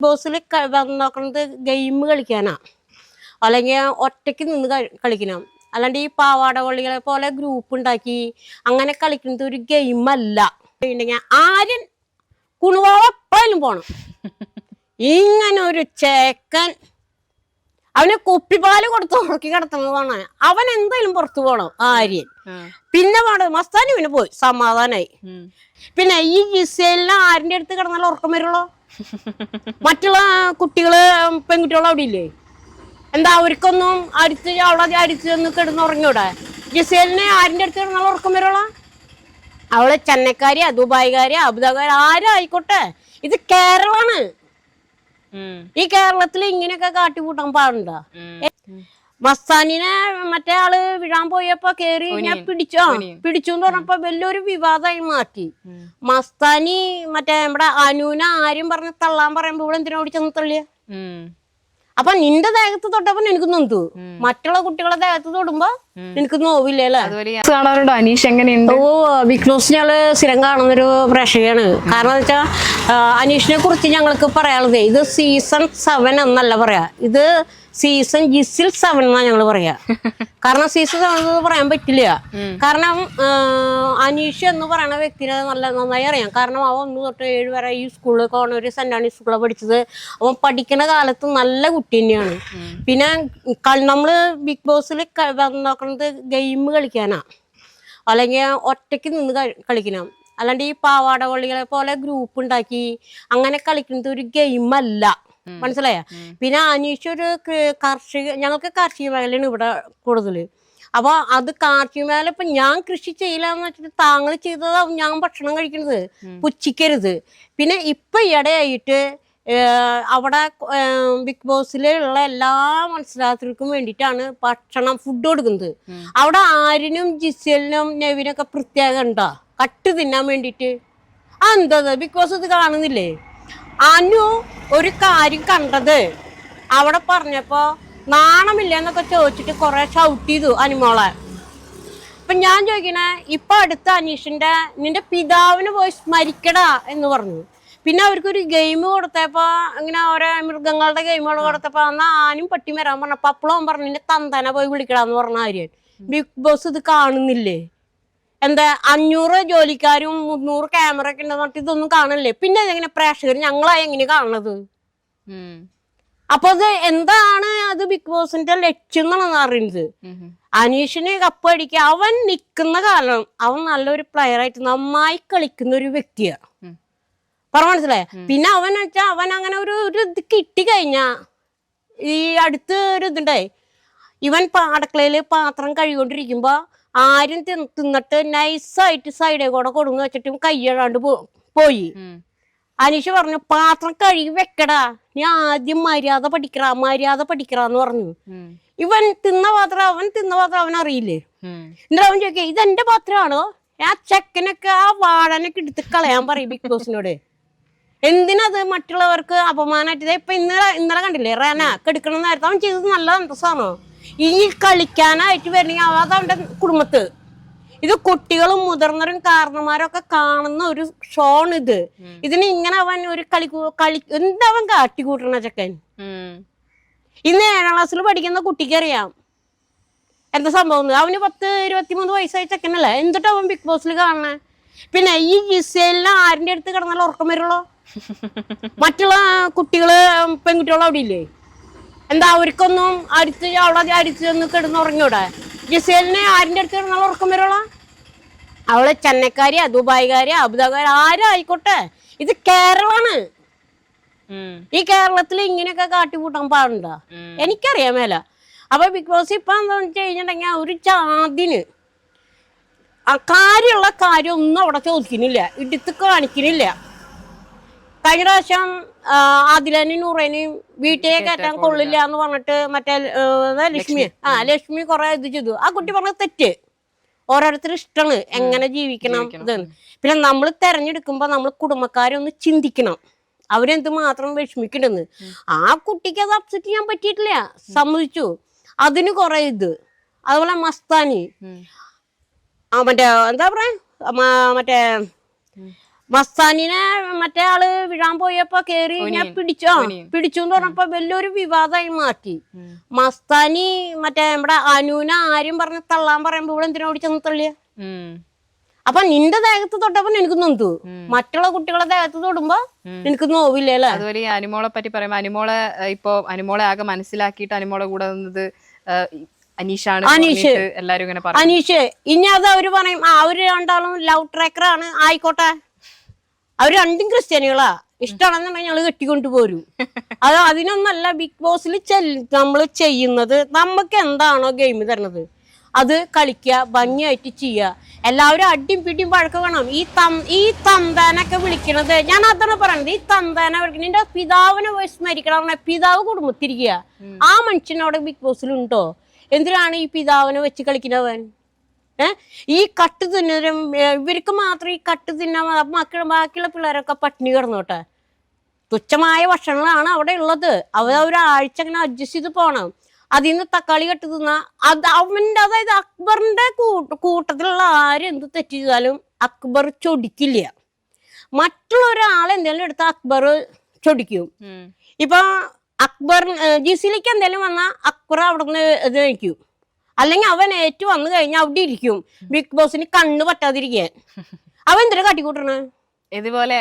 ബോസിൽ നോക്കുന്നത് ഗെയിം കളിക്കാനാ, അല്ലെങ്കിൽ ഒറ്റയ്ക്ക് നിന്ന് കളിക്കണം. അല്ലാണ്ട് ഈ പാവാട വള്ളികളെ പോലെ ഗ്രൂപ്പ് ഉണ്ടാക്കി അങ്ങനെ കളിക്കുന്നത് ഒരു ഗെയിമല്ല. ആര്യൻ കുണുവാവെപ്പോഴും പോണം. ഇങ്ങനെ ഒരു ചേക്കൻ അവന് കുപ്പിപ്പാല് കൊടുത്ത് ഉറക്കി കിടത്തുന്നതാണ്. അവൻ എന്തായാലും പുറത്തു പോണം ആര്യൻ. പിന്നെ പാടും മസ്താനി പിന്നെ പോയി സമാധാനായി. പിന്നെ ഈ ജിസേലിന് ആരിന്റെ അടുത്ത് കിടന്നാൽ ഉറക്കം വരുള്ളൂ. മറ്റുള്ള കുട്ടികള് പെൺകുട്ടികളും അവിടെ ഇല്ലേ, എന്താ അവർക്കൊന്നും അവളെ അരിച്ച് കിടന്നുറങ്ങിയൂടെ? ജിസേലിന് ആരിന്റെ അടുത്ത് കിടന്നാൽ ഉറക്കം വരുള്ളൂ. അവള് ചെന്നൈക്കാരിയാ, ദുബായിക്കാരിയാ, അബുദാബിക്കാരി ആരും ആയിക്കോട്ടെ, ഇത് കേരളമാണ്. ഈ കേരളത്തിൽ ഇങ്ങനെയൊക്കെ കാട്ടിക്കൂട്ടാൻ പാടുണ്ടോ? മസ്താനിനെ മറ്റേ ആള് വിഴാൻ പോയപ്പോ കേറി ഞാൻ പിടിച്ചു എന്ന് പറഞ്ഞപ്പോ വലിയൊരു വിവാദമായി മാറ്റി. മസ്താനി മറ്റേ നമ്മുടെ അനുവിനെ ആരും പറഞ്ഞ് തള്ളാൻ പറയുമ്പോ ഇവിടെ എന്തിനാ ഓടിച്ചെന്ന് തള്ളിയ? അപ്പൊ നിന്റെ ദേഹത്ത് തൊട്ടപ്പോ നിനക്ക് നൊന്തു, മറ്റുള്ള കുട്ടികളെ ദേഹത്ത് തൊടുമ്പോ നിനക്ക് നോവില്ലല്ലേ? അനീഷ് എങ്ങനെയുണ്ട്? ഓ, ബിഗ് ബോസ് ഞങ്ങള് സ്ഥിരം കാണുന്നൊരു പ്രേക്ഷകയാണ്. കാരണം എന്ന് വെച്ചാൽ അനീഷിനെ കുറിച്ച് ഞങ്ങൾക്ക് പറയാനുള്ളത്, ഇത് സീസൺ 7 എന്നല്ല പറയാ, ഇത് സീസൺ ജിസിൽ 7 എന്നാ ഞങ്ങൾ പറയാ. കാരണം സീസൺ 7 പറയാൻ പറ്റില്ല. കാരണം അനീഷ് എന്ന് പറയുന്ന വ്യക്തിനെ നന്നായി അറിയാം. കാരണം അവൻ 1 തൊട്ട് 7 വരെ ഈ സ്കൂളിൽ ഒരു സെന്റ് ആണീസ് സ്കൂളിൽ പഠിച്ചത്. അവൻ പഠിക്കുന്ന കാലത്ത് നല്ല കുട്ടി തന്നെയാണ്. പിന്നെ നമ്മള് ബിഗ് ബോസിൽ നോക്കുന്നത് ഗെയിം കളിക്കാനാ, അല്ലെങ്കിൽ ഒറ്റയ്ക്ക് നിന്ന് കളിക്കണം. അല്ലാണ്ട് ഈ പാവാട വള്ളികളെ പോലെ ഗ്രൂപ്പ് ഉണ്ടാക്കി അങ്ങനെ കളിക്കുന്നത് ഒരു ഗെയിമല്ല. മനസ്സിലായ? പിന്നെ അനീഷ് ഒരു ഞങ്ങൾക്ക് കാർഷിക മേഖലയാണ് ഇവിടെ കൂടുതല്. അപ്പൊ അത് കാർഷിക മേഖല ഇപ്പൊ ഞാൻ കൃഷി ചെയ്യില്ലാന്ന് വെച്ചിട്ട് താങ്കൾ ചെയ്തതാവും ഞാൻ ഭക്ഷണം കഴിക്കുന്നത്, പുച്ഛിക്കരുത്. പിന്നെ ഇപ്പൊ ഈയിടെയായിട്ട് അവിടെ ബിഗ് ബോസിലുള്ള എല്ലാ മത്സരാർത്ഥികൾക്കും വേണ്ടിയിട്ടാണ് ഭക്ഷണം ഫുഡ് കൊടുക്കുന്നത്. അവിടെ ആരിനും ജിസേലിനും നെവിനൊക്കെ പ്രത്യേകം ഉണ്ടോ കട്ട് തിന്നാൻ വേണ്ടിയിട്ട്? എന്താ ബിഗ് ബോസ് ഇത് കാണുന്നില്ലേ? അനു ഒരു കാര്യം കണ്ടത് അവിടെ പറഞ്ഞപ്പോ നാണമില്ല എന്നൊക്കെ ചോദിച്ചിട്ട് കുറെ ഷൗട്ട് ചെയ്തു അനുമോളെ. അപ്പൊ ഞാൻ ചോദിക്കണേ, ഇപ്പൊ അടുത്ത അനീഷിന്റെ നിന്റെ പിതാവിന് പോയി സ്മരിക്കടാ എന്ന് പറഞ്ഞു. പിന്നെ അവർക്കൊരു ഗെയിം കൊടുത്തപ്പോ ഇങ്ങനെ ഓരോ മൃഗങ്ങളുടെ ഗെയിമുകൾ കൊടുത്തപ്പോ അന്ന് ആനും പട്ടി വരാൻ പറഞ്ഞപ്പോ അപ്പോഴും പറഞ്ഞു നിന്റെ തന്തനെ പോയി വിളിക്കടാന്ന് പറഞ്ഞ ആര്യൻ. ബിഗ് ബോസ് ഇത് കാണുന്നില്ലേ? എന്താ 500 ജോലിക്കാരും 300 ക്യാമറ ഒക്കെ ഉണ്ടെന്ന് ഇതൊന്നും കാണില്ലേ? പിന്നെ ഇതെങ്ങനെ പ്രേക്ഷകർ ഞങ്ങളായി എങ്ങനെ കാണുന്നത്? അപ്പൊ അത് എന്താണ് അത് ബിഗ് ബോസിന്റെ ലക്ഷ്യം എന്നാണ് അറിയുന്നത്. അനീഷിന് കപ്പ് അടിക്കുക, അവൻ നിൽക്കുന്ന കാലം അവൻ നല്ലൊരു പ്ലെയർ ആയിട്ട് നന്നായി കളിക്കുന്ന ഒരു വ്യക്തിയാണ്. മനസ്സിലായ? പിന്നെ അവൻ വെച്ചാൽ അവൻ അങ്ങനെ ഒരു ഇത് കിട്ടിക്കഴിഞ്ഞാ ഈ അടുത്ത് ഒരു ഇതുണ്ടായി, ഇവൻ അടുക്കളയില് പാത്രം കഴുകൊണ്ടിരിക്കുമ്പോ ആരും തിന്നിട്ട് നൈസായിട്ട് സൈഡേ കൂടെ കൊടുന്ന് വെച്ചിട്ട് കയ്യഴാണ്ട് പോയി. അനീഷ് പറഞ്ഞു പാത്രം കഴുകി വെക്കടാ, നീ ആദ്യം മര്യാദ പഠിക്കറാന്ന് പറഞ്ഞു. ഇവൻ തിന്ന പാത്രം അവൻ അറിയില്ലേ? എന്നിട്ട് അവൻ ചോദിക്കുക ഇതെന്റെ പാത്രമാണോ? ആ ചെക്കനൊക്കെ ആ വാഴനൊക്കെ എടുത്ത് കളയാൻ പറയും ബിഗ് ബോസിനോട്. എന്തിനത് മറ്റുള്ളവർക്ക് അപമാനമായിട്ട്? ഇപ്പൊ ഇന്നലെ കണ്ടില്ലേ റന കെടുക്കണ നേരത്തെ അവൻ ചെയ്തത് നല്ല അന്തസ്സാണോ? ഈ കളിക്കാനായിട്ട് വരണമെങ്കിൽ അത് അവന്റെ കുടുംബത്ത്. ഇത് കുട്ടികളും മുതിർന്നവരും കാരണന്മാരും ഒക്കെ കാണുന്ന ഒരു ഷോൺ ഇത്. ഇതിന് ഇങ്ങനെ അവൻ ഒരു കളി എന്താ അവൻ കാട്ടിക്കൂട്ടണ ചെക്കൻ. ഇന്ന് 7ാം ക്ലാസ്സിൽ പഠിക്കുന്ന കുട്ടിക്ക് അറിയാം എന്താ സംഭവം. അവന് 10-23 വയസ്സായ ചെക്കനല്ലേ, എന്നിട്ട് അവൻ ബിഗ് ബോസിൽ കാണണേ. പിന്നെ ഈ ജിസേലിന് ആരിന്റെ അടുത്ത് കിടന്നാൽ ഉറക്കം വരുള്ളൂ. മറ്റുള്ള കുട്ടികള് പെൺകുട്ടികളും അവിടെ ഇല്ലേ, എന്താ അവർക്കൊന്നും അവളെ അരിച്ച് കിടന്നുറങ്ങിയൂടെ? ജിസേലിന് ആരിന്റെ അടുത്ത് കിടന്നാൽ ഉറക്കം വരുള്ളൂ. അവള് ചെന്നൈക്കാരിയാ, ദുബായിക്കാരിയാ, അബുദാബിക്കാരി ആരും ആയിക്കോട്ടെ, ഇത് കേരളമാണ്. ഈ കേരളത്തിൽ ഇങ്ങനെയൊക്കെ കാട്ടിക്കൂട്ടാൻ പാടുണ്ടോ? എനിക്കറിയാൻ മേല. അപ്പൊ ബിഗ് ബോസ് ഇപ്പൊ എന്താന്ന് വെച്ച് കഴിഞ്ഞിട്ടുണ്ടെങ്കിൽ ഒരു ജാതിന് കാര്യമുള്ള കാര്യം ഒന്നും അവിടെ ചോദിക്കുന്നില്ല, എടുത്ത് കാണിക്കുന്നില്ല. കഴിഞ്ഞ പ്രാവശ്യം ആദിലനെയും നൂറേനെയും വീട്ടിലെ കയറ്റാൻ കൊള്ളില്ല എന്ന് പറഞ്ഞിട്ട് മറ്റേ ലക്ഷ്മി കുറെ ഇത് ചെയ്തു. ആ കുട്ടി പറഞ്ഞത് തെറ്റ്. ഓരോരുത്തരും ഇഷ്ടമാണ് എങ്ങനെ ജീവിക്കണം ഇതാണ്. പിന്നെ നമ്മൾ തെരഞ്ഞെടുക്കുമ്പോ നമ്മൾ കുടുംബക്കാരൊന്ന് ചിന്തിക്കണം, അവരെന്ത് മാത്രം വിഷമിക്കണ്ടെന്ന്. ആ കുട്ടിക്ക് അത് അപ്സെറ്റ് ചെയ്യാൻ പറ്റിയിട്ടില്ല, സമ്മതിച്ചു. അതിന് കുറെ ഇത്. അതുപോലെ മസ്താനി മറ്റേ എന്താ പറയാ മസ്താനിനെ മറ്റേ ആള് വിഴാൻ പോയപ്പോ കേറി ഞാൻ പിടിച്ചു എന്ന് പറഞ്ഞപ്പോ വലിയൊരു വിവാദമായി മാറ്റി. മസ്താനി മറ്റേ നമ്മുടെ അനുവിനെ ആരും പറഞ്ഞ് തള്ളാൻ പറയുമ്പോ ഇവിടെ എന്തിനാ ഓടിച്ചെന്ന് തള്ളിയ? അപ്പൊ നിന്റെ ദേഹത്ത് തൊട്ടപ്പോ എനിക്ക് നൊന്തു, മറ്റുള്ള കുട്ടികളെ ദേഹത്ത് തൊടുമ്പോ എനിക്ക് നോവില്ലല്ലേ. അതുപോലെ ഈ അനുമോളെ പറ്റി പറയുമ്പോ അനുമോളെ ആകെ മനസ്സിലാക്കിയിട്ട് അനുമോളെ കൂടെ നിന്നത് അനീഷാണ്. എല്ലാരും ഇങ്ങനെ പറയും അനീഷ്. ഇനി അത് അവര് പറയും അവര് രണ്ടാളും ലവ് ട്രാക്കറാണ്, ആയിക്കോട്ടെ. അവര് രണ്ടും ക്രിസ്ത്യാനികളാ, ഇഷ്ടമാണെന്നുണ്ടെങ്കിൽ ഞങ്ങള് കെട്ടിക്കൊണ്ടു പോരും. അത് അതിനൊന്നല്ല ബിഗ് ബോസിൽ നമ്മൾ ചെയ്യുന്നത്. നമുക്ക് എന്താണോ ഗെയിം തരണത് അത് കളിക്കുക, ഭംഗിയായിട്ട് ചെയ്യുക. എല്ലാവരും അടിയും പിടിയും വഴക്ക് വേണം. ഈ തന്താനൊക്കെ വിളിക്കണത്, ഞാൻ അതാണ് പറയണത്, ഈ തന്താന വിളിക്കണ നിന്റെ പിതാവിനെ പോയി സ്മരിക്കണം. പിതാവ് കുടുംബത്തിരിക്കുക, ആ മനുഷ്യനവിടെ ബിഗ് ബോസിലുണ്ടോ? എന്തിനാണ് ഈ പിതാവിനെ വെച്ച് കളിക്കുന്നവൻ? ഈ കട്ട് തിന്നരും ഇവർക്ക് മാത്രം ഈ കട്ട് തിന്നാൻ ബാക്കിയുള്ള പിള്ളേരൊക്കെ പട്ടിണി കിടന്നോട്ടെ. തുച്ഛമായ ഭക്ഷണങ്ങളാണ് അവിടെ ഉള്ളത്. ഒരാഴ്ച അങ്ങനെ അഡ്ജസ്റ്റ് ചെയ്ത് പോകണം. അതിൽ നിന്ന് തക്കാളി കട്ട് തിന്ന അതായത് അക്ബറിന്റെ കൂട്ടത്തിലുള്ള ആരും എന്ത് തെറ്റ് ചെയ്താലും അക്ബർ ചൊടിക്കില്ല. മറ്റുള്ള ഒരാൾ എന്തെങ്കിലും എടുത്ത അക്ബർ ചൊടിക്കും. ഇപ്പൊ അക്ബർ ജിസിലേക്ക് എന്തെങ്കിലും വന്നാൽ അക്ബർ അവിടെ നിന്ന് ഇത് കഴിക്കും, അല്ലെങ്കിൽ അവൻ ഏറ്റു വന്നു കഴിഞ്ഞാൽ അവിടെ ഇരിക്കും, ബിഗ് ബോസിന് കണ്ണ് പറ്റാതിരിക്കാൻ. അവൻ എന്തിനാ കാട്ടിക്കൂട്ടണ? ഇതുപോലെ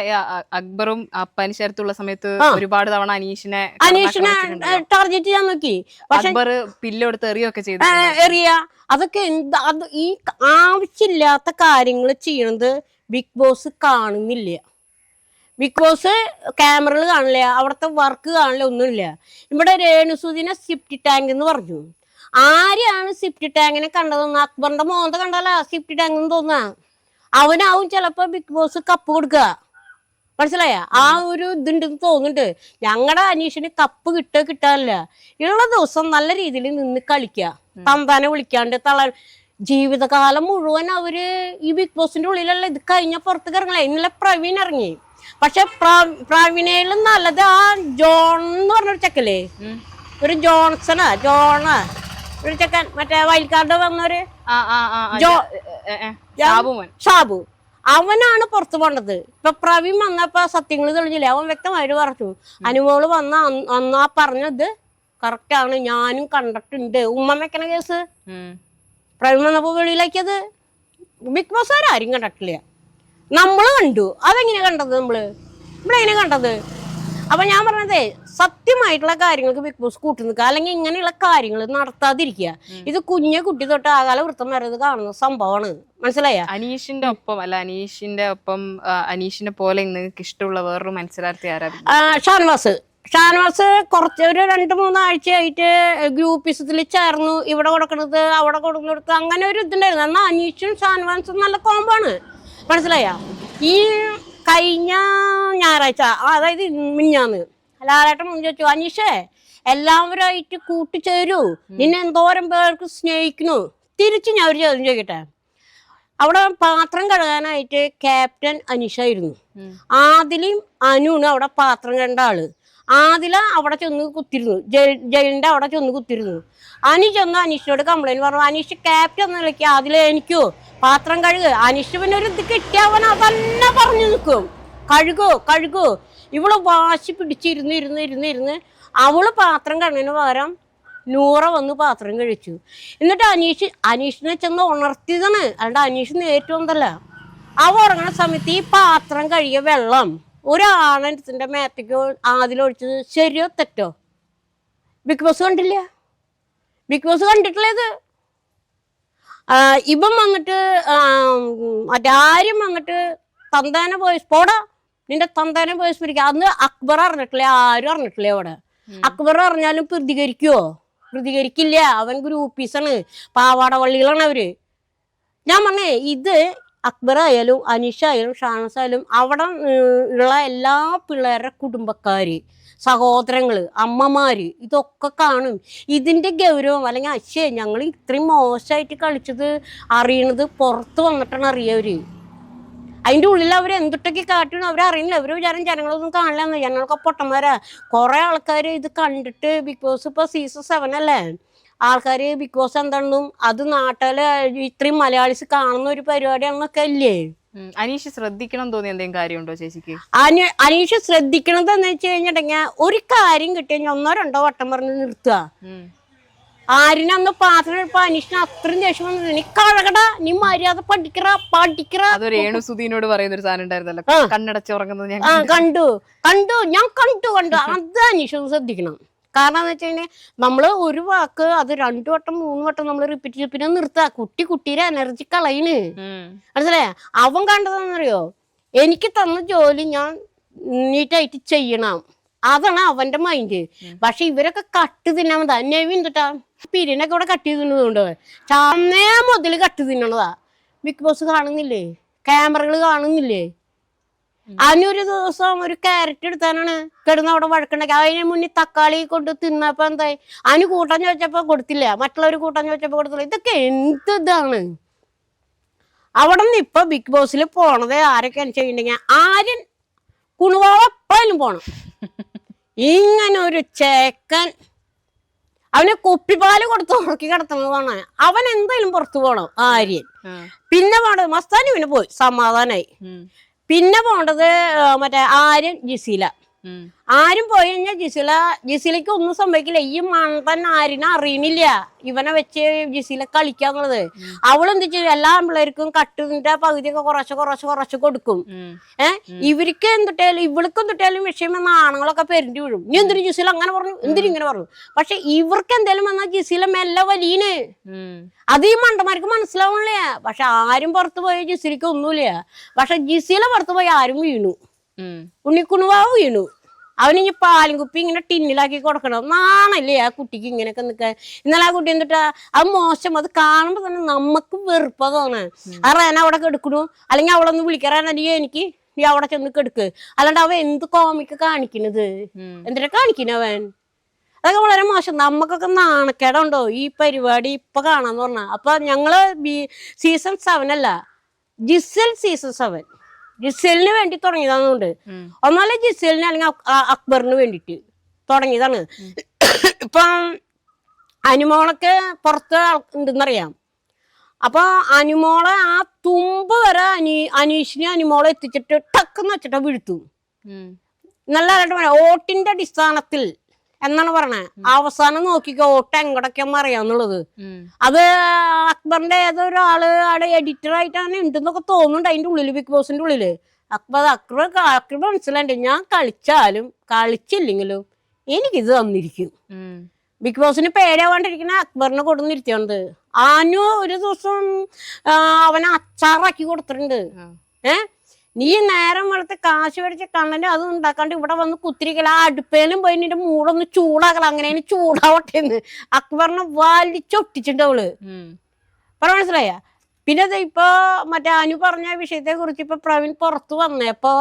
അക്ബറും അപ്പന് ചേർത്തുള്ള സമയത്ത് ഒരുപാട് തവണ അനീഷിനെ ടാർഗറ്റ് ചെയ്യാൻ നോക്കി. പക്ഷെ അക്ബർ പില്ലെടുത്ത് എറിയൊക്കെ ചെയ്തു. എറിയ അതൊക്കെ എന്താ? അത് ഈ ആവശ്യമില്ലാത്ത കാര്യങ്ങൾ ചെയ്യണത് ബിഗ് ബോസ് കാണുന്നില്ല. ബിഗ് ബോസ് ക്യാമറകൾ കാണില്ല, അവിടുത്തെ വർക്ക് കാണില്ല, ഒന്നുമില്ല. ഇവിടെ രേണുസുദിനെ സിഫ്റ്റി ടാങ്ക് എന്ന് പറഞ്ഞു. ആരെയാണ് സിഫ്റ്റി ടാങ്കിനെ കണ്ടതെന്ന്? അക്ബറിന്റെ മോന്ത കണ്ടല്ല സിഫ്റ്റി ടാങ്ക് എന്ന് തോന്നുക. അവനാവും ചിലപ്പോ ബിഗ് ബോസ് കപ്പ് കൊടുക്കുക. മനസ്സിലായ? ആ ഒരു ഇതുണ്ടെന്ന് തോന്നുന്നുണ്ട്. ഞങ്ങളുടെ അനീഷിന് കപ്പ് കിട്ടാനില്ല. ഉള്ള ദിവസം നല്ല രീതിയിൽ നിന്ന് കളിക്കുക, തന്താനെ വിളിക്കാണ്ട് ജീവിതകാലം മുഴുവൻ അവര് ഈ ബിഗ് ബോസിന്റെ ഉള്ളിലല്ല. ഇത് കഴിഞ്ഞ പുറത്തേക്ക് ഇറങ്ങലേ. ഇന്നലെ പ്രവീൺ ഇറങ്ങി. പക്ഷെ പ്രവീണയിലും നല്ലത് ആ ജോൺ എന്ന് പറഞ്ഞൊരു ചെക്കല്ലേ, ഒരു ഒരു ചെക്കൻ, മറ്റേ വൈൽഡ് വന്നൊരു ഷാബു, അവനാണ് പുറത്തു പോണ്ടത്. ഇപ്പൊ പ്രവീൺ വന്നപ്പോ സത്യങ്ങൾ തെളിഞ്ഞില്ലേ, അവൻ വ്യക്തമായിട്ട് പറഞ്ഞു. അനുമോള് അന്നാ പറഞ്ഞത് കറക്റ്റാണ്, ഞാനും കണ്ടിട്ടുണ്ട്. ഉമ്മ വെക്കണ കേസ് പ്രവീൺ വന്നപ്പോ വെളിയിലാക്കിയത് ബിഗ് ബോസ് ആരും കണ്ടിട്ടില്ല. നമ്മള് കണ്ടു. അതെങ്ങനെ കണ്ടത്? നമ്മളെങ്ങനെ കണ്ടത്? അപ്പൊ ഞാൻ പറഞ്ഞതേ, സത്യമായിട്ടുള്ള കാര്യങ്ങൾക്ക് ബിഗ് ബോസ് കൂട്ടി നിൽക്കുക, അല്ലെങ്കിൽ ഇങ്ങനെയുള്ള കാര്യങ്ങൾ നടത്താതിരിക്കുക. ഇത് കുഞ്ഞു കുട്ടി തൊട്ട് ആകാല വൃത്തം വരെ കാണുന്ന സംഭവമാണ്. മനസ്സിലായ? അനീഷിന്റെ ഒപ്പം അനീഷിനെ പോലെ നിങ്ങൾക്ക് ഇഷ്ടമുള്ള വേറൊരു മത്സരാർത്ഥി ആരാ? ഷാനവാസ് കുറച്ച് ഒരു 2-3 ആഴ്ചയായിട്ട് ഗ്രൂപ്പിസത്തിൽ ചേർന്നു. ഇവിടെ കൊടുക്കണത് അവിടെ കൊടുക്കുന്നത് അങ്ങനെ ഒരു ഇതുണ്ടായിരുന്നു. എന്നാൽ അനീഷും ഷാനവാസും നല്ല കോമ്പാണ്. മനസ്സിലായ? ഈ കഴിഞ്ഞ ഞായറാഴ്ച, അതായത് മിഞ്ഞാന്ന് ലാലേട്ടൻ മുൻ ചോദിച്ചു, അനീഷേ എല്ലാവരുമായിട്ട് കൂട്ടിച്ചേരൂ, നിന്നെ എന്തോരം പേർക്ക് സ്നേഹിക്കുന്നു. തിരിച്ച് ഞാൻ ഒരു ചോദ്യം ചോദിക്കട്ടെ. അവിടെ പാത്രം കഴുകാനായിട്ട് ക്യാപ്റ്റൻ അനീഷായിരുന്നു. ആദിലും അനുണ് അവിടെ പാത്രം കണ്ട ആള്. ആദില അവിടെ ചെന്ന് കുത്തിരുന്നു, ജയിലിന്റെ അവിടെ ചെന്ന് കുത്തിരുന്നു. അനീഷ് ചെന്ന് അനീഷിനോട് കംപ്ലൈന്റ് പറഞ്ഞു. അനീഷ് ക്യാപ്റ്റൻ എന്ന് വിളിക്കുക, അതിൽ എനിക്കോ പാത്രം കഴുകുക. അനീഷ് പിന്നെ ഒരു ഇത് കിട്ടിയവൻ അതന്നെ പറഞ്ഞു നിൽക്കും, കഴുകോ. ഇവള് വാശി പിടിച്ചിരുന്ന് അവള് പാത്രം കഴുകുന്നതിന് പകരം നൂറ വന്ന് പാത്രം കഴിച്ചു. എന്നിട്ട് അനീഷിനെ ചെന്ന് ഉണർത്തിയതാണ്, അല്ലാണ്ട് അനീഷ് നേരിട്ട് വന്നതല്ല. അവ ഉറങ്ങുന്ന സമയത്ത് ഈ പാത്രം കഴുകിയ വെള്ളം ഒരാണെടുത്തിന്റെ മേത്തേക്കോ അതിലൊഴിച്ചത് ശരിയോ തെറ്റോ? ബിഗ് ബോസ് കണ്ടില്ല, ബിഗ് ബോസ് കണ്ടിട്ടില്ല ഇത്. ഇവൻ വന്നിട്ട് മറ്റാരും വന്നിട്ട് തന്താന പോയി പോടാ, നിന്റെ തന്താന പോയി സ്മരിക്കുക. അന്ന് അക്ബർ അറിഞ്ഞിട്ടില്ല, ആരും അറിഞ്ഞിട്ടില്ല. അവിടെ അക്ബർ അറിഞ്ഞാലും പ്രതികരിക്കില്ല. അവൻ ഗ്രൂപ്പീസാണ്, പാവാടവള്ളികളാണ് അവര്. ഞാൻ പറഞ്ഞേ, ഇത് അക്ബർ ആയാലും അനീഷായാലും ഷാനസ് ആയാലും അവിടെ ഉള്ള എല്ലാ പിള്ളേരുടെ കുടുംബക്കാര്, സഹോദരങ്ങള്, അമ്മമാര് ഇതൊക്കെ കാണും. ഇതിന്റെ ഗൗരവം അല്ലെങ്കിൽ ഞങ്ങൾ ഇത്രയും മോശമായിട്ട് കളിച്ചത് അറിയണത് പുറത്ത് വന്നിട്ടാണ് അറിയവര്. അതിൻ്റെ ഉള്ളിൽ അവർ എന്തൊട്ടൊക്കെ കാട്ടണം അവരറിയില്ല. അവർ വിചാരം ജനങ്ങളൊന്നും കാണില്ലെന്ന്. ജനങ്ങളൊക്കെ പൊട്ടന്മാരാ. കുറെ ആൾക്കാർ ഇത് കണ്ടിട്ട് ബിഗ് ബോസ് ഇപ്പൊ സീസൺ 7 അല്ലേ, ആൾക്കാർ ബിഗ് ബോസ് എന്താണെന്നും അത് നാട്ടില് ഇത്രയും മലയാളീസ് കാണുന്ന ഒരു പരിപാടിയാണെന്നൊക്കെ അല്ലേ. അനീഷ് ശ്രദ്ധിക്കണം തോന്നിയ എന്തെങ്കിലും കാര്യമുണ്ടോ ചേച്ചിക്ക്? അനീഷ് ശ്രദ്ധിക്കണത് എന്ന് വെച്ച് കഴിഞ്ഞിട്ടുണ്ടെങ്കിൽ ഒരു കാര്യം കിട്ടിക്കഴിഞ്ഞാൽ 1-2 വട്ടം പറഞ്ഞ് നിർത്തുക. ആരിനന്ന് പാത്രം എടുപ്പോ അനീഷിന് അത്രയും ദേഷ്യം വന്നിട്ട് നീ കഴകടാ, നീ മര്യാദ പഠിക്കറ. അതൊരു രേണുസുധീനോട് പറയുന്ന ഒരു സാധനം ഉണ്ടായിരുന്നല്ലോ, കണ്ണടച്ച് ഉറങ്ങുന്നത് ഞാൻ കണ്ടു. അത് അനീഷ് ശ്രദ്ധിക്കണം. കാരണം എന്ന് വെച്ച് കഴിഞ്ഞാൽ നമ്മള് ഒരു വാക്ക് അത് 2 വട്ടം 3 വട്ടം നമ്മൾ റിപ്പീറ്റ് പിന്നെ നിർത്തുക. കുട്ടിയുടെ എനർജി കളയിന്. മനസ്സിലായ? അവൻ കണ്ടതെന്നറിയോ, എനിക്ക് തന്ന ജോലി ഞാൻ നീറ്റായിട്ട് ചെയ്യണം, അതാണ് അവന്റെ മൈൻഡ്. പക്ഷെ ഇവരൊക്കെ കട്ട് തിന്നാമതാ. നെവിൻ തൊട്ടാ പിരിനൊക്കെ ഇവിടെ കട്ട് ചെയ്ത് തിന്നുകൊണ്ട് ചാന്നേ മുതൽ കട്ട് തിന്നണതാ. ബിഗ് ബോസ് കാണുന്നില്ലേ, ക്യാമറകൾ കാണുന്നില്ലേ? അതിനൊരു ദിവസം ഒരു ക്യാരറ്റ് എടുത്താനാണ് കിടന്ന് അവിടെ വഴക്കുണ്ടാക്കി. അതിന് മുന്നിൽ തക്കാളി കൊണ്ട് തിന്നപ്പോ എന്തായി, അതിന് കൂട്ടാൻ ചോദിച്ചപ്പോ കൊടുത്തില്ല, മറ്റുള്ളവർ കൂട്ടാൻ ചോദിച്ചപ്പോ കൊടുത്തില്ല. ഇതൊക്കെ എന്ത് ഇതാണ്? അവിടെ നിന്ന് ഇപ്പൊ ബിഗ് ബോസിൽ പോണത് ആരൊക്കെ ചെയ്യുന്നുണ്ടെങ്കിൽ ആര്യൻ കുണുവാവ എപ്പോഴും പോണം. ഇങ്ങനെ ഒരു ചേക്കൻ അവന് കുപ്പിപ്പാല് കൊടുത്ത് ഉറക്കി കിടത്തുന്നതാണ്. അവൻ എന്തായാലും പുറത്തു പോണം ആര്യൻ. പിന്നെ പോണ്ടത് മസ്താനി പിന്നെ പോയി സമാധാനായി. പിന്നെ പോണ്ടത് മറ്റേ ആര്യൻ ജിസീല. ആരും പോയി കഴിഞ്ഞാൽ ജിസീലക്ക് ഒന്നും സംഭവിക്കില്ല. ഈ മണ്ടൻ ആര്യനെ അറിയണില്ല ഇവനെ വെച്ച് ജിസീല കളിക്കാന്നുള്ളത്. അവളെന്ത് ചെയ്യും, എല്ലാ പിള്ളേർക്കും കട്ടിന്റെ പകുതിയൊക്കെ കുറച്ച് കൊടുക്കും. ഇവർക്ക് എന്തിട്ടായാലും ഇവൾക്ക് എന്തിട്ടായാലും വിഷയം വന്ന ആണുങ്ങളൊക്കെ പെരിഞ്ഞു വീഴും. നീ എന്തിനു ജിസീല അങ്ങനെ പറഞ്ഞു, എന്തിനും ഇങ്ങനെ പറഞ്ഞു. പക്ഷെ ഇവർക്ക് എന്തായാലും വന്നാൽ ജിസീല മെല്ലെ വലിയന്. അത് ഈ മണ്ടന്മാർക്ക് മനസ്സിലാവണില്ല. പക്ഷെ ആരും പുറത്തു പോയ ജിസീലക്ക് ഒന്നുമില്ല. പക്ഷെ ജിസീല പുറത്തു പോയി ആരും വീണു. ഉണ്ണിക്കുണുവാവ് വീണു. അവനിഞ്ഞ് പാലും കുപ്പി ഇങ്ങനെ ടിന്നിലാക്കി കൊടുക്കണം. നാണല്ലേ ആ കുട്ടിക്ക് ഇങ്ങനെയൊക്കെ നിൽക്കാൻ. ഇന്നലെ ആ കുട്ടി എന്നിട്ട് അത് മോശം. അത് കാണുമ്പോ തന്നെ നമുക്ക് വെറുപ്പതാണ്. ആ റേന അവിടെ കെടുക്കണു, അല്ലെങ്കിൽ അവളെ ഒന്ന് വിളിക്കാറാണെങ്കിൽ എനിക്ക് നീ അവിടെ ചെന്ന് കെടുക്ക്. അല്ലാണ്ട് അവൻ എന്ത് കോമിക്ക് കാണിക്കണത്, എന്തിനാ കാണിക്കണവൻ? അതൊക്കെ വളരെ മോശം. നമുക്കൊക്കെ നാണക്കേടുണ്ടോ ഈ പരിപാടി ഇപ്പൊ കാണാന്ന് പറഞ്ഞ? അപ്പൊ ഞങ്ങള് സീസൺ 7 അല്ല, ജിസൽ സീസൺ 7 ജിസലിന് വേണ്ടി തുടങ്ങിയതാന്നുണ്ട്. ഒന്നാലെ ജിസലിന് അല്ലെങ്കിൽ അക്ബറിന് വേണ്ടിട്ട് തുടങ്ങിയതാണ്. ഇപ്പം അനുമോളൊക്കെ പുറത്ത് ഉണ്ടെന്നറിയാം. അപ്പൊ അനുമോളെ ആ തുമ്പ് വരെ അനീഷിനെ അനുമോളെ എത്തിച്ചിട്ട് ടക്കെന്ന് വെച്ചിട്ട് വീഴ്ത്തും. നല്ല വോട്ടിന്റെ അടിസ്ഥാനത്തിൽ എന്നാണ് പറഞ്ഞത്. അവസാനം നോക്കിക്കോ വോട്ട് എങ്ങോട്ടൊക്കെയാന്ന് അറിയാന്നുള്ളത്. അത് അക്ബറിന്റെ ഏതൊരാള് അവിടെ എഡിറ്റർ ആയിട്ടാണ് ഉണ്ടെന്നൊക്കെ തോന്നുന്നുണ്ട് അതിന്റെ ഉള്ളില്, ബിഗ് ബോസിന്റെ ഉള്ളില്. അക്ബർ മനസ്സിലാണ്ട് ഞാൻ കളിച്ചാലും കളിച്ചില്ലെങ്കിലും എനിക്കിത് തന്നിരിക്കും. ബിഗ് ബോസിന് പേരാവാണ്ടിരിക്കുന്ന അക്ബറിനെ കൊടുന്നിരുത്തിയുണ്ട്. ആനു ഒരു ദിവസം അവനെ അച്ചാറാക്കി കൊടുത്തിട്ടുണ്ട്. നീ നേരം വെളുത്ത് കാശ് മേടിച്ച കണ്ണന്റെ അത് ഉണ്ടാക്കാണ്ട് ഇവിടെ വന്ന് കുത്തിരിക്കല, ആ അടുപ്പേലും പോയി നിന്റെ മൂടൊന്ന് ചൂടാക്കല, അങ്ങനെ ചൂടാവട്ടെന്ന് അക്ബറിനെ വലിച്ചൊട്ടിച്ചിട്ടുണ്ട് അവള്. പറ മനസ്സിലായ? പിന്നെ ഇപ്പൊ മറ്റേ അനു പറഞ്ഞ വിഷയത്തെ കുറിച്ച് ഇപ്പൊ പ്രവീൺ പുറത്തു വന്നപ്പോ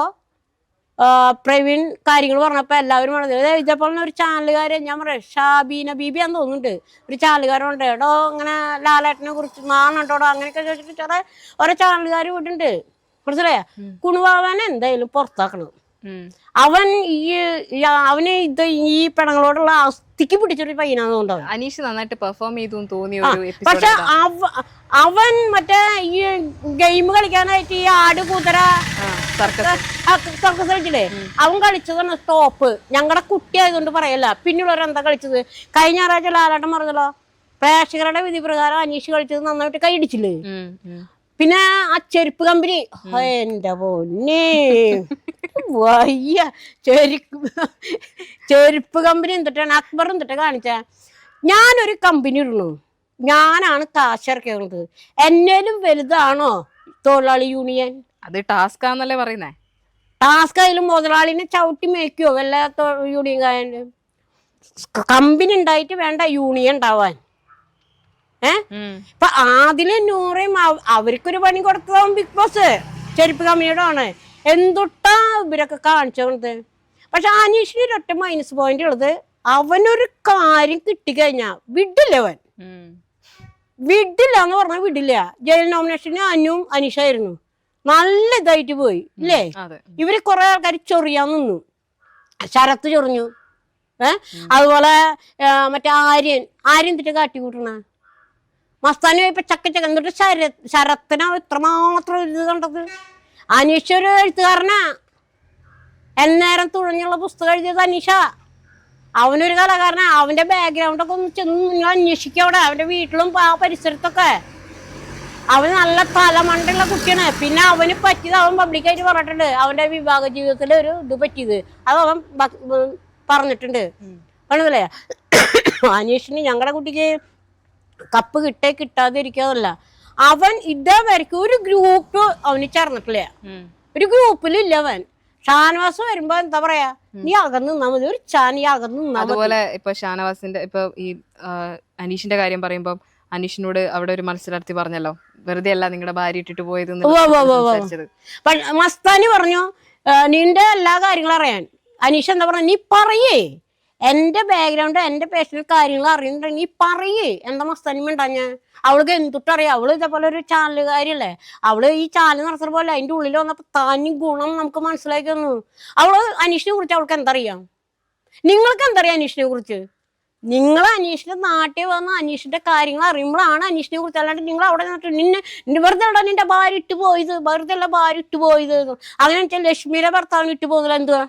പ്രവീൺ കാര്യങ്ങൾ പറഞ്ഞപ്പോ എല്ലാവരും പറഞ്ഞത് ഇതേപോലെ ഒരു ചാനലുകാരൻ, ഞാൻ പറയാം ഷാബീന ബീബിയാന്ന് തോന്നുന്നുണ്ട്, ഒരു ചാനലുകാരുണ്ട്. എടോ അങ്ങനെ ലാലേട്ടനെ കുറിച്ച് നാണുണ്ടോടോ അങ്ങനെയൊക്കെ ചോദിച്ചിട്ട് ചില ഓരോ ചാനലുകാർ വിടുന്നുണ്ട്. മനസ്സിലായ? കുണുവാവനെ എന്തായാലും പുറത്താക്കണം. അവന് ഇത് ഈ പെണങ്ങളോടുള്ള അസ്ഥിക്ക് പിടിച്ചൊരു പയ്യനാന്നുണ്ടാവും. അനീഷ് നന്നായിട്ട് പെർഫോം ചെയ്തു തോന്നിയ. പക്ഷെ അവൻ മറ്റേ ഈ ഗെയിം കളിക്കാനായിട്ട് ഈ ആട് കൂതര സർക്കസ് കളിച്ചില്ലേ, അവൻ കളിച്ചതാണ് ടോപ്പ്. ഞങ്ങളുടെ കുട്ടി ആയതുകൊണ്ട് പറയല്ല, പിന്നുള്ളവരെന്താ കളിച്ചത്? കഴിഞ്ഞ ഞായറാഴ്ച ലാലാട്ടം പറഞ്ഞല്ലോ, പ്രേക്ഷകരുടെ വിധി പ്രകാരം അനീഷ് കളിച്ചത് നന്നായിട്ട് കൈയിടിച്ചില്ലേ. പിന്നെ ആ ചെരുപ്പ് കമ്പനി, എന്റെ പൊന്നെ വയ്യ. ചെരുപ്പ് കമ്പനി എന്തിട്ടാണ് അക്ബർ എന്തിട്ടാ കാണിച്ച? ഞാനൊരു കമ്പനി ഇടണു, ഞാനാണ് കാശ് ഇറക്കിയത്, എന്നേലും വലുതാണോ തൊഴിലാളി യൂണിയൻ? അത് ടാസ്ക് ആന്നല്ലേ പറയുന്നേ. ടാസ്ക് ആയാലും മുതലാളിനെ ചവിട്ടി മേയ്ക്കോ വല്ല യൂണിയൻ കായന്റെ? കമ്പനി ഉണ്ടായിട്ട് വേണ്ട യൂണിയൻ ഉണ്ടാവാൻ. ഇപ്പൊ ആദിലും നൂറയും അവർക്കൊരു പണി കൊടുത്തതാവും ബിഗ് ബോസ്, ചെരുപ്പ് കമ്പനിയുടെ ആണ്. എന്തൊട്ടാ ഇവരൊക്കെ കാണിച്ചത്? പക്ഷെ അനീഷിന് ഒരൊറ്റ മൈനസ് പോയിന്റ് ഉള്ളത്, അവനൊരു കാര്യം കിട്ടിക്കഴിഞ്ഞാ വിടില്ല. വിടില്ല എന്ന് പറഞ്ഞാൽ വിടില്ല. ജയിൽ നോമിനേഷന് അനും അനീഷായിരുന്നു, നല്ല ഇതായിട്ട് പോയി ഇല്ലേ. ഇവര് കുറെ ആൾക്കാർ ചൊറിയാൻ നിന്നു, ശരത്ത് ചൊറിഞ്ഞു. അതുപോലെ മറ്റേ ആര്യൻ തിട്ട് കാട്ടി കൂട്ടണ മസ്താനി പോയപ്പോ ചക്ക എന്നിട്ട് ശരത്തിനാ ഇത്രമാത്രം ഇത് കണ്ടത്. അനീഷ് ഒരു എഴുത്തുകാരനാ. എന്നേരം തുഴഞ്ഞുള്ള പുസ്തകം എഴുതിയത് അനീഷ. അവനൊരു കലാകാരനാ. അവന്റെ ബാക്ക്ഗ്രൗണ്ടൊക്കെ ഒന്ന് ചെന്ന് നിങ്ങൾ അന്വേഷിക്കുക അവിടെ, അവന്റെ വീട്ടിലും ആ പരിസരത്തൊക്കെ. അവന് നല്ല തലമണ്ടുള്ള കുട്ടിയാണ്. പിന്നെ അവന് പറ്റിയത് അവൻ പബ്ലിക്കായിട്ട് പറഞ്ഞിട്ടുണ്ട്. അവന്റെ വിവാഹ ജീവിതത്തിൽ ഒരു ഇത് പറ്റിയത് അത് അവൻ പറഞ്ഞിട്ടുണ്ട്. ആണല്ലേ? അനീഷിന് ഞങ്ങളുടെ കുട്ടിക്ക് കപ്പ് കിട്ടാതെ ഇരിക്കാതല്ല, അവൻ ഇതേവരെക്കും ഒരു ഗ്രൂപ്പ് അവന് ചേർന്നിട്ടില്ല. ഒരു ഗ്രൂപ്പിലില്ല അവൻ. ഷാനവാസ് വരുമ്പോ എന്താ പറയാ, നീ അകന്ന് നിന്നാ മതി, ഒരു നീ അകന്ന് നിന്നാ മതി. അതുപോലെ ഇപ്പൊ ഷാനവാസിന്റെ ഇപ്പൊ ഈ അനീഷിന്റെ കാര്യം പറയുമ്പോ അനീഷിനോട് അവിടെ ഒരു മത്സരാർത്ഥി പറഞ്ഞല്ലോ, വെറുതെ അല്ല നിങ്ങളുടെ ഭാര്യ ഇട്ടിട്ട് പോയത്. മസ്താനി പറഞ്ഞു നിന്റെ എല്ലാ കാര്യങ്ങളും അറിയാൻ. അനീഷ് എന്താ പറഞ്ഞ, നീ പറയേ എന്റെ ബാക്ക്ഗ്രൗണ്ട് എന്റെ പേഴ്സണൽ കാര്യങ്ങൾ അറിയുന്നുണ്ടെങ്കിൽ നീ പറയേ. എന്താ മസ്താനി മിണ്ടാഞ്ഞ? അവൾക്ക് എന്തൊട്ടറിയാം. അവള് ഇതേപോലെ ഒരു ചാനലുകാരിയല്ലേ. അവള് ഈ ചാനൽ നടത്തുന്ന പോലെ അതിന്റെ ഉള്ളിൽ വന്നപ്പോ താനും ഗുണം നമുക്ക് മനസ്സിലാക്കി തന്നു. അവള് അനീഷിനെ കുറിച്ച് അവൾക്ക് എന്തറിയാം? നിങ്ങൾക്ക് എന്തറിയാം അനീഷിനെ കുറിച്ച്? നിങ്ങൾ അനീഷിന്റെ നാട്ടിൽ വന്ന് അനീഷിന്റെ കാര്യങ്ങൾ അറിയുമ്പോഴാണ് അനീഷിനെ കുറിച്ച്. അല്ലാണ്ട് നിങ്ങൾ അവിടെ നിന്നെ വെറുതെ അവിടെ നിന്റെ ഭാര്യ ഇട്ട് പോയത്, വെറുതെ അല്ല ഭാര്യ ഇട്ട് പോയത്. അങ്ങനെ വെച്ചാൽ ലക്ഷ്മിയുടെ ഭർത്താവിന് ഇട്ട് പോകുന്നില്ല എന്തുവാ?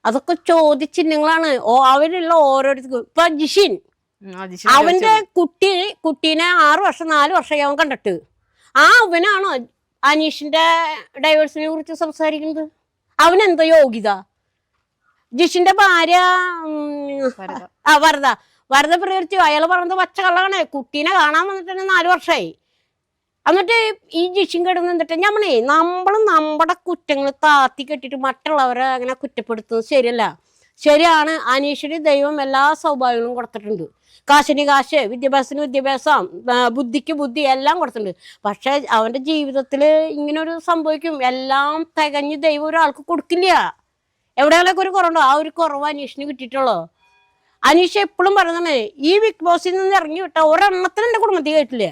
അതൊക്കെ ചോദ്യചിഹ്നങ്ങളാണ് അവരുള്ള ഓരോരുത്തർക്കും. ഇപ്പൊ ജിഷിൻ, അവന്റെ കുട്ടീനെ 6 വർഷം 4 വർഷമായി അവൻ കണ്ടിട്ട്. അവനാണോ അനീഷിന്റെ ഡൈവേഴ്സിനെ കുറിച്ച് സംസാരിക്കുന്നത്? അവനെന്താ യോഗ്യത? ജിഷിന്റെ ഭാര്യ വരദ പ്രകൃതി അയാൾ പറഞ്ഞത് പച്ച കള്ളാണ്. കുട്ടീനെ കാണാൻ വന്നിട്ട് 4 വർഷമായി. എന്നിട്ട് ഈ ജിഷിൻ കിടന്ന് എന്നിട്ട് നമ്മൾ നമ്മുടെ കുറ്റങ്ങൾ താത്തി കെട്ടിട്ട് മറ്റുള്ളവരെ അങ്ങനെ കുറ്റപ്പെടുത്തുന്നത് ശരിയല്ല. ശരിയാണ്, അനീഷിന് ദൈവം എല്ലാ സൗഭാഗ്യങ്ങളും കൊടുത്തിട്ടുണ്ട്. കാശിന് കാശ്, വിദ്യാഭ്യാസത്തിന് വിദ്യാഭ്യാസം, ബുദ്ധിക്ക് ബുദ്ധി എല്ലാം കൊടുത്തിട്ടുണ്ട്. പക്ഷെ അവന്റെ ജീവിതത്തിൽ ഇങ്ങനൊരു സംഭവിക്കും. എല്ലാം തികഞ്ഞ് ദൈവം ഒരാൾക്ക് കൊടുക്കില്ല. എവിടെയെങ്കിലൊക്കെ ഒരു കുറവുണ്ടോ? ആ ഒരു കുറവ് അനീഷിന് കിട്ടിയിട്ടുള്ളൂ. അനീഷ് എപ്പോഴും പറയുന്നതാണ്, ഈ ബിഗ് ബോസിൽ നിന്ന് ഇറങ്ങി വിട്ട ഒരെണ്ണത്തിന് എന്റെ കുടുംബത്തിൽ കേട്ടില്ല.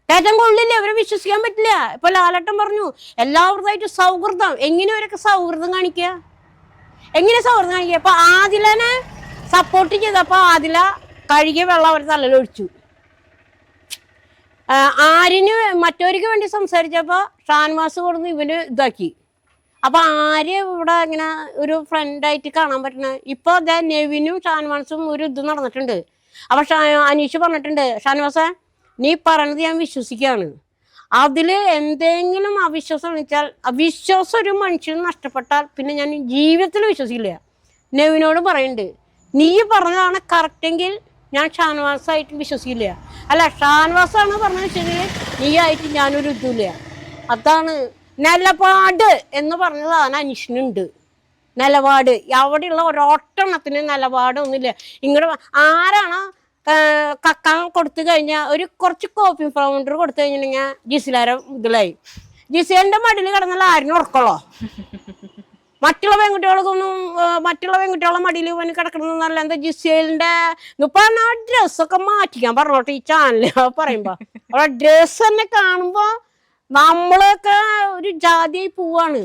കയറ്റം കൊള്ളില്ല, അവരെ വിശ്വസിക്കാൻ പറ്റില്ല. ഇപ്പൊ ലാലേട്ടൻ പറഞ്ഞു എല്ലാവരുമായിട്ട് സൗഹൃദം. എങ്ങനെ അവരൊക്കെ സൗഹൃദം കാണിക്കുക? എങ്ങനെ സൗഹൃദം കാണിക്കുക? അപ്പൊ ആദിലനെ സപ്പോർട്ട് ചെയ്തപ്പോ ആദില കഴുകിയ വെള്ളം അവർ തലയിലൊഴിച്ചു. ആര്യന് മറ്റവർക്ക് വേണ്ടി സംസാരിച്ചപ്പോ ഷാൻവാസ് കൊടുന്ന് ഇവന് ഇതാക്കി. അപ്പൊ ആര്യ ഇവിടെ ഇങ്ങനെ ഒരു ഫ്രണ്ടായിട്ട് കാണാൻ പറ്റണ. ഇപ്പൊ അതെ നെവിനും ഷാൻവാസും ഒരു ഇത് നടന്നിട്ടുണ്ട്. അപ്പൊ അനീഷ് പറഞ്ഞിട്ടുണ്ട്, ഷാൻവാസ നീ പറയണത് ഞാൻ വിശ്വസിക്കുകയാണ്. അതില് എന്തെങ്കിലും അവിശ്വാസം വെച്ചാൽ, അവിശ്വാസം ഒരു മനുഷ്യന് നഷ്ടപ്പെട്ടാൽ പിന്നെ ഞാൻ ജീവിതത്തിൽ വിശ്വസിക്കില്ല. നെവിനോട് പറയുന്നുണ്ട്, നീ പറഞ്ഞതാണ് കറക്റ്റെങ്കിൽ ഞാൻ ഷാനവാസായിട്ട് വിശ്വസിക്കില്ല. അല്ല, ഷാനവാസാണ് പറഞ്ഞത് ശരി, നീ ആയിട്ട് ഞാനൊരു ഇതില്ല. അതാണ് നിലപാട് എന്ന് പറഞ്ഞതാണ് അനീഷിനുണ്ട്. നിലപാട് അവിടെയുള്ള ഒരൊട്ടെണ്ണത്തിന് നിലപാടൊന്നുമില്ല. ഇങ്ങോട്ട് ആരാണ് കക്കാൻ കൊടുത്തു കഴിഞ്ഞാൽ ഒരു കുറച്ച് കോഫി പൗഡർ കൊടുത്തു കഴിഞ്ഞിട്ടുണ്ടെങ്കിൽ ജിസിലാരെ ഇതിലായി. ജിസിലിന്റെ മടിയിൽ കിടന്നാൽ ആരും ഉറക്കോളോ? മറ്റുള്ള പെൺകുട്ടികളെ മടിയിൽ ഇവന് കിടക്കണമെന്നല്ല. എന്താ ജിസേലിന്റെ ഇപ്പൊ ആ ഡ്രസ്സൊക്കെ മാറ്റിക്കാൻ പറഞ്ഞോട്ടെ ഈ ചാനല് പറയുമ്പോ. അവിടെ ഡ്രസ്സ് തന്നെ കാണുമ്പോ നമ്മളൊക്കെ ഒരു ജാതിയായി പോവാണ്.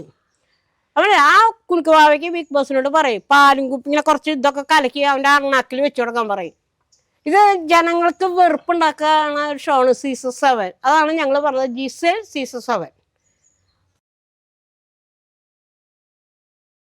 അവന് ആ കുണിക്കുവാവയ്ക്ക് ബിഗ് ബോസിനോട് പറയും, പാലും കുപ്പി ഇങ്ങനെ കുറച്ച് ഇതൊക്കെ കലക്കി അവന്റെ അണ്ണാക്കിൽ വെച്ചു കൊടുക്കാൻ പറയും. ഇത് ജനങ്ങൾക്ക് വെറുപ്പുണ്ടാക്കാണ് ഒരു ഷോണ് സീസൺ 7. അതാണ് ഞങ്ങൾ പറഞ്ഞത്, ജിസേൽ സീസൺ 7.